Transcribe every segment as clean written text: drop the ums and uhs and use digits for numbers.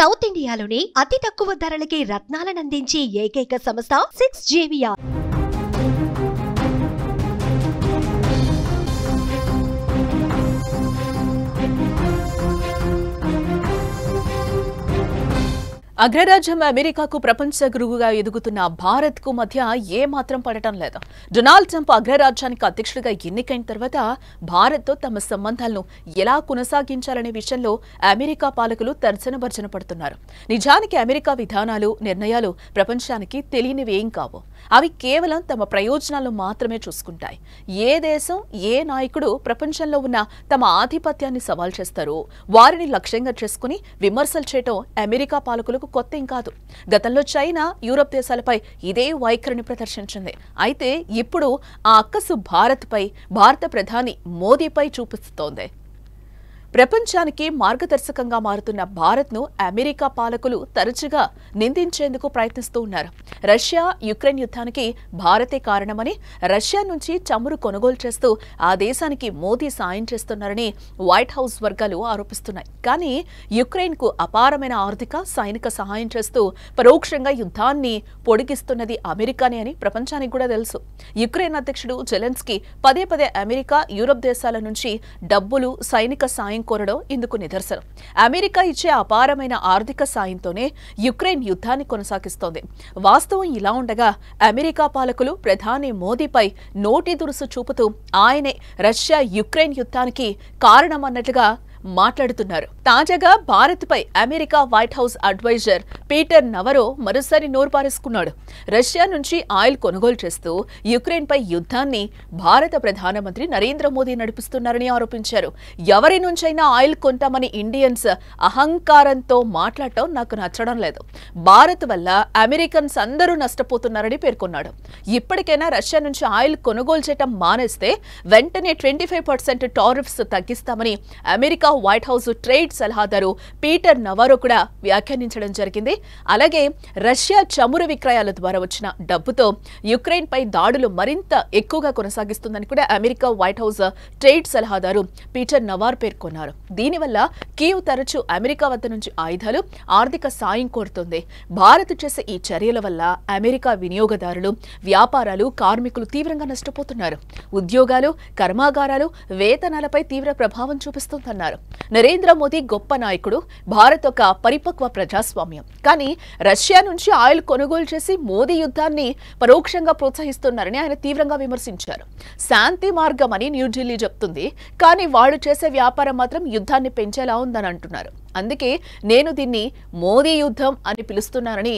South ఇండియాలోనే అతి తక్కువ ధరలకి రత్నాలనందించే ఏకైక సంస్థ 6JVR. అగ్రరాజ్యం అమెరికాకు ప్రపంచ గురువుగా ఎదుగుతున్న భారత్కు మధ్య ఏమాత్రం పడటం లేదు. డొనాల్డ్ ట్రంప్ అగ్రరాజ్యానికి అధ్యక్షుడిగా ఎన్నికైన తర్వాత భారత్తో తమ సంబంధాలను ఎలా కొనసాగించాలనే విషయంలో అమెరికా పాలకులు తర్జన భర్జన పడుతున్నారు. నిజానికి అమెరికా విధానాలు, నిర్ణయాలు ప్రపంచానికి తెలియనివేం కావు. అవి కేవలం తమ ప్రయోజనాలు మాత్రమే చూసుకుంటాయి. ఏ దేశం, ఏ నాయకుడు ప్రపంచంలో ఉన్న తమ ఆధిపత్యాన్ని సవాల్ చేస్తారో వారిని లక్ష్యంగా చేసుకుని విమర్శలు చేయటం అమెరికా పాలకులకు కొత్తేం కాదు. గతంలో చైనా, యూరప్ దేశాలపై ఇదే వైఖరిని ప్రదర్శించింది. అయితే ఇప్పుడు ఆ అక్కసు భారత ప్రధాని మోదీపై చూపిస్తోంది. ప్రపంచానికి మార్గదర్శకంగా మారుతున్న భారత్ను అమెరికా పాలకులు తరచుగా నిందించేందుకు ప్రయత్నిస్తూ ఉన్నారు. రష్యా యుక్రెయిన్ యుద్ధానికి భారతే కారణమని, రష్యా నుంచి చమురు కొనుగోలు చేస్తూ ఆ దేశానికి మోదీ సాయం చేస్తున్నారని వైట్ హౌస్ వర్గాలు ఆరోపిస్తున్నాయి. కానీ యుక్రెయిన్కు అపారమైన ఆర్థిక, సైనిక సహాయం చేస్తూ పరోక్షంగా యుద్ధాన్ని పొడిగిస్తున్నది అమెరికానే అని ప్రపంచానికి కూడా తెలుసు. యుక్రెయిన్ అధ్యక్షుడు జెలెన్స్కీ పదే పదే అమెరికా, యూరప్ దేశాల నుంచి డబ్బులు, సైనిక సాయం కోరడం ఇందుకు నిదర్శనం. అమెరికా ఇచ్చే అపారమైన ఆర్థిక సాయంతోనే యుక్రెయిన్ యుద్ధాన్ని కొనసాగిస్తోంది. వాస్తవం ఇలా ఉండగా అమెరికా పాలకులు ప్రధాని మోదీపై నోటి దురుసు చూపుతూ ఆయనే రష్యా యుక్రెయిన్ యుద్ధానికి కారణమన్నట్లుగా మాట్లాడుతున్నారు. తాజాగా భారత్పై America White House adviser Peter Navarro మరోసారి నోరు పారేసుకున్నాడు. రష్యా నుంచి ఆయిల్ కొనుగోలు చేస్తూ యుక్రెయిన్పై యుద్ధాన్ని భారత ప్రధానమంత్రి నరేంద్ర మోదీ నడిపిస్తున్నారని ఆరోపించారు. ఎవరి నుంచైనా ఆయిల్ కొంటామని ఇండియన్స్ అహంకారంతో మాట్లాడటం నాకు నచ్చడం లేదు. భారత్ వల్ల అమెరికన్స్ అందరూ నష్టపోతున్నారని పేర్కొన్నాడు. ఇప్పటికైనా రష్యా నుంచి ఆయిల్ కొనుగోలు చేయడం మానేస్తే వెంటనే 25% టారిఫ్స్ తగ్గిస్తామని అమెరికా వైట్ హౌస్ ట్రేడ్ సలహాదారు పీటర్ నవారో కూడా వ్యాఖ్యానించడం జరిగింది. అలాగే రష్యా చమురు విక్రయాల ద్వారా వచ్చిన డబ్బుతో యుక్రెయిన్ పై దాడులు మరింత ఎక్కువగా కొనసాగిస్తుందని కూడా అమెరికా వైట్ హౌస్ ట్రేడ్ సలహాదారు పీటర్ నవార్ పేర్కొన్నారు. దీనివల్ల కీవ్ తరచూ అమెరికా వద్ద నుంచి ఆయుధాలు, ఆర్థిక సాయం కోరుతుంది. భారత్ చేసే ఈ చర్యల వల్ల అమెరికా వినియోగదారులు, వ్యాపారాలు, కార్మికులు తీవ్రంగా నష్టపోతున్నారు. ఉద్యోగాలు, కర్మాగారాలు, వేతనాలపై తీవ్ర ప్రభావం చూపిస్తుందన్నారు. నరేంద్ర మోదీ గొప్ప నాయకుడు, భారత్ ఒక పరిపక్వ ప్రజాస్వామ్యం. కానీ రష్యా నుంచి ఆయిల్ కొనుగోలు చేసి మోదీ యుద్ధాన్ని పరోక్షంగా ప్రోత్సహిస్తున్నారని ఆయన తీవ్రంగా విమర్శించారు. శాంతి మార్గం అని న్యూఢిల్లీ చెప్తుంది, కానీ వాడు చేసే వ్యాపారం మాత్రం యుద్ధాన్ని పెంచేలా ఉందని అంటున్నారు. అందుకే నేను దీన్ని మోదీ యుద్ధం అని పిలుస్తున్నానని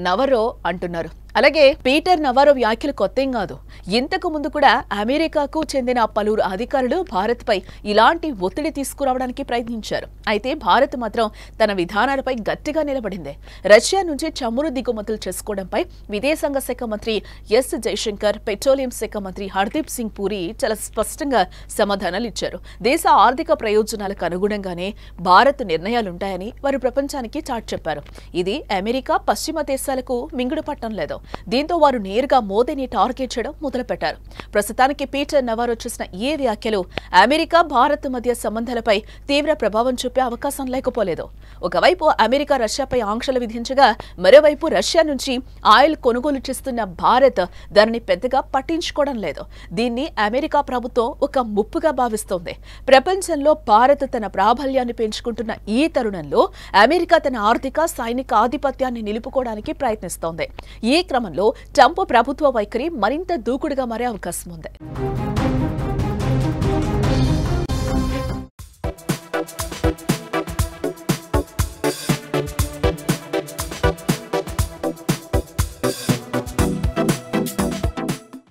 నవరో అంటున్నారు. అలాగే పీటర్ నవారో వ్యాఖ్యలు కొత్తేం కాదు. ఇంతకు ముందు కూడా అమెరికాకు చెందిన పలువురు అధికారులు భారత్పై ఇలాంటి ఒత్తిడి తీసుకురావడానికి ప్రయత్నించారు. అయితే భారత్ మాత్రం తన విధానాలపై గట్టిగా నిలబడింది. రష్యా నుంచి చమురు దిగుమతులు చేసుకోవడంపై విదేశాంగ శాఖ మంత్రి ఎస్ జైశంకర్, పెట్రోలియం శాఖ మంత్రి హర్దీప్ సింగ్ పూరి చాలా స్పష్టంగా సమాధానాలు ఇచ్చారు. దేశ ఆర్థిక ప్రయోజనాలకు అనుగుణంగానే భారత్ నిర్ణయాలుంటాయని వారు ప్రపంచానికి చాటి చెప్పారు. ఇది అమెరికా, పశ్చిమ దేశాలకు మింగుడు పట్టం లేదు. దీంతో వారు నేరుగా మోదీని టార్గెట్ చేయడం మొదలుపెట్టారు. ప్రస్తుతానికి పీటర్ నవారో చేసిన ఏ వ్యాఖ్యలు అమెరికా, భారత్ మధ్య సంబంధాలపై తీవ్ర ప్రభావం చూపే అవకాశం లేకపోలేదు. ఒకవైపు అమెరికా రష్యాపై ఆంక్షలు విధించగా, మరోవైపు రష్యా నుంచి ఆయిల్ కొనుగోలు చేస్తున్న భారత్ దానిని పెద్దగా పట్టించుకోవడం లేదు. దీన్ని అమెరికా ప్రభుత్వం ఒక ముప్పుగా భావిస్తోంది. ప్రపంచంలో భారత్ తన ప్రాబల్యాన్ని పెంచుకుంటున్న ఈ తరుణంలో అమెరికా తన ఆర్థిక, సైనిక ఆధిపత్యాన్ని నిలుపుకోవడానికి ప్రయత్నిస్తోంది. ఈ క్రమంలో ట్రంప్ ప్రభుత్వ వైఖరి మరింత దూకుడుగా మారే అవకాశం ఉంది.